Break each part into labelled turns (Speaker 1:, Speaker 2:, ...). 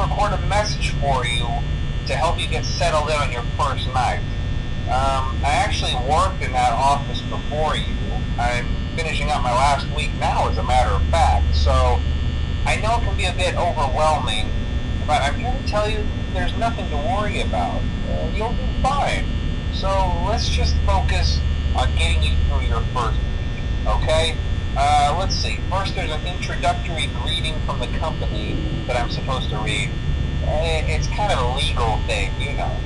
Speaker 1: record a message for you to help you get settled in on your first night. I actually worked in that office before you. I'm finishing up my last week now, as a matter of fact, so I know it can be a bit overwhelming, but I'm here to tell you there's nothing to worry about. You'll do fine. So let's just focus on getting you through your first week, okay? Let's see. First, there's an introductory greeting from the company that I'm supposed to read. It's kind of a legal thing, you know.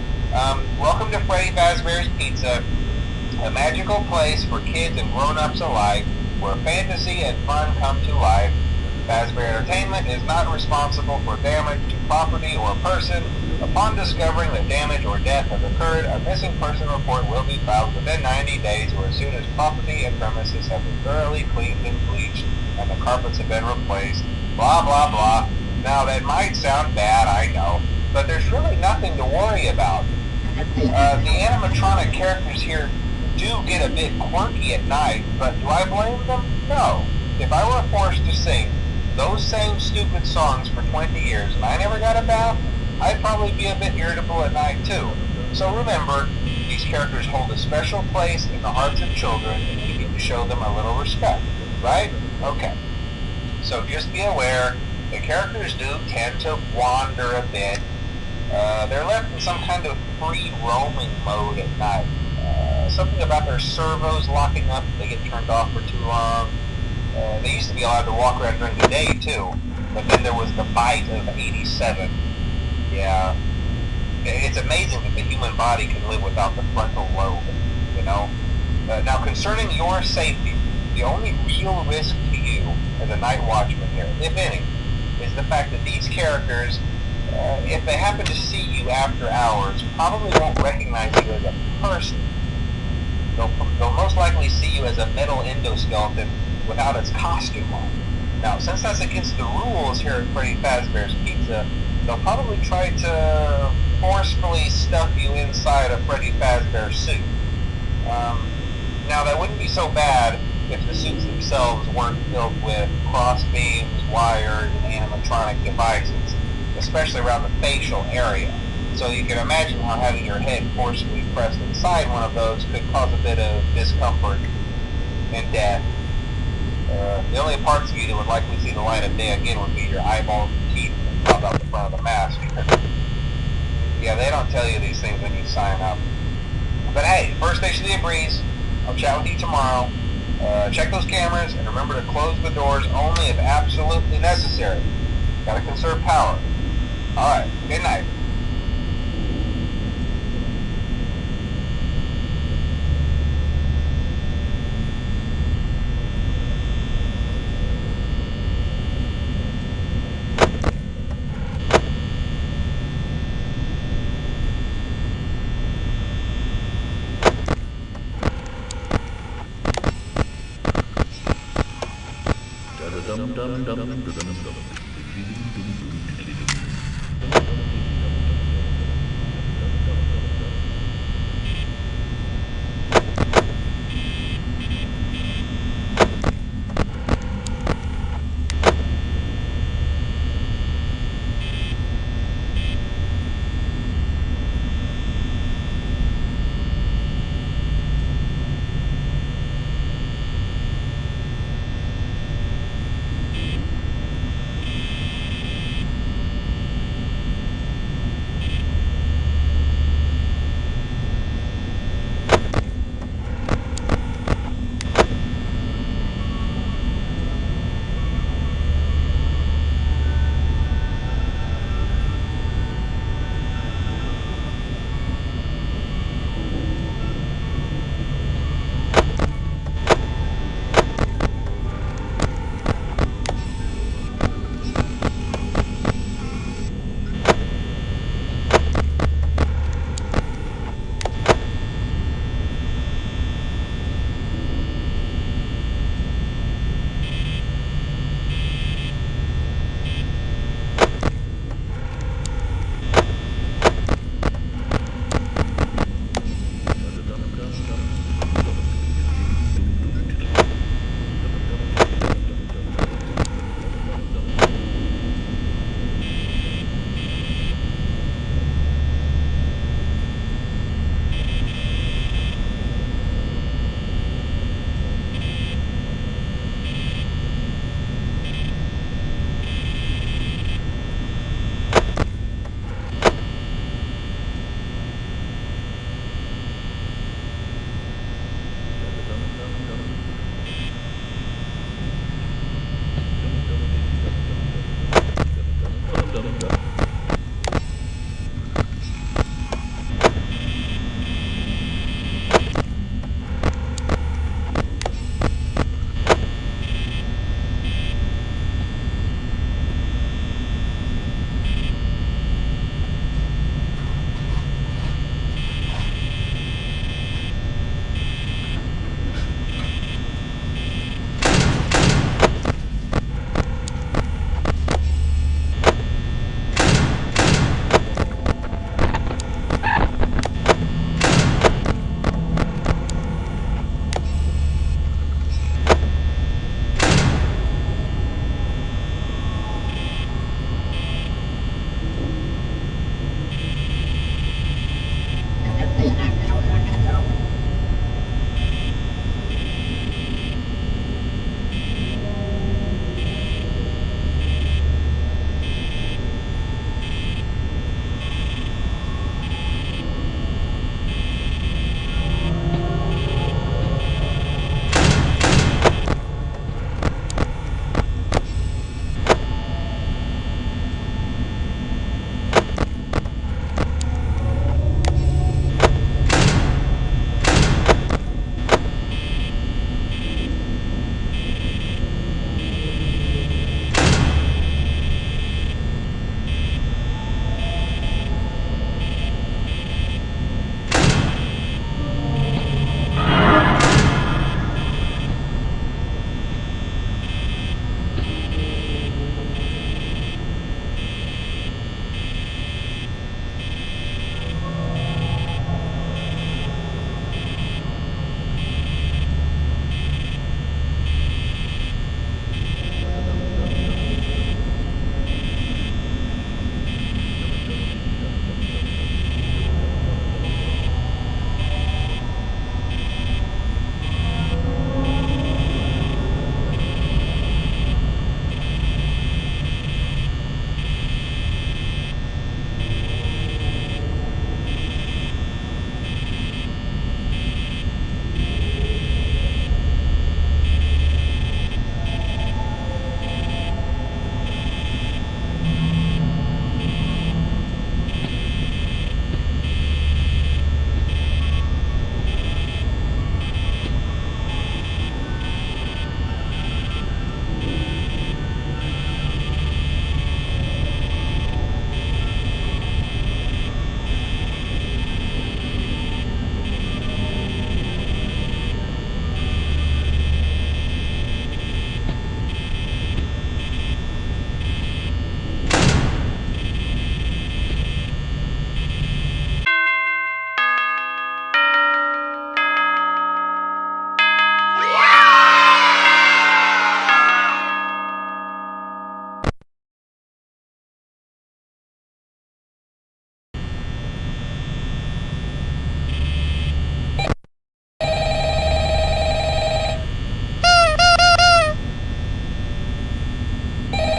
Speaker 1: Welcome to Freddy Fazbear's Pizza, a magical place for kids and grown-ups alike, where fantasy and fun come to life. Fazbear Entertainment is not responsible for damage to property or person. Upon discovering that damage or death has occurred, a missing person report will be filed within 90 days or as soon as property and premises have been thoroughly cleaned and bleached and the carpets have been replaced. Blah, blah, blah. Now, that might sound bad, I know, but there's really nothing to worry about. The animatronic characters here do get a bit quirky at night, but do I blame them? No. If I were forced to sing those same stupid songs for 20 years and I never got a bath, I'd probably be a bit irritable at night too. So remember, these characters hold a special place in the hearts of children and you need to show them a little respect, right? Okay. So just be aware, the characters do tend to wander a bit. They're left in some kind of free roaming mode at night. Something about their servos locking up if they get turned off for too long. They used to be allowed to walk around during the day too, but then there was the bite of 87. Yeah, it's amazing that the human body can live without the frontal lobe, you know? Now, concerning your safety, the only real risk to you as a night watchman here, if any, is the fact that these characters, if they happen to see you after hours, probably won't recognize you as a person. They'll most likely see you as a metal endoskeleton without its costume on. Now, since that's against the rules here at Freddy Fazbear's Pizza, they'll probably try to forcefully stuff you inside a Freddy Fazbear suit. Now, that wouldn't be so bad if the suits themselves weren't filled with cross beams, wires, and animatronic devices, especially around the facial area. So you can imagine how having your head forcefully pressed inside one of those could cause a bit of discomfort and death. The only parts of you that would likely see the light of day again would be your eyeballs and teeth that pop out the front of the mask. Yeah, they don't tell you these things when you sign up. But hey, first station of the breeze. I'll chat with you tomorrow. Check those cameras and remember to close the doors only if absolutely necessary. Gotta conserve power. Alright, good night.
Speaker 2: Dum dum dum dum dum dum. dum dum.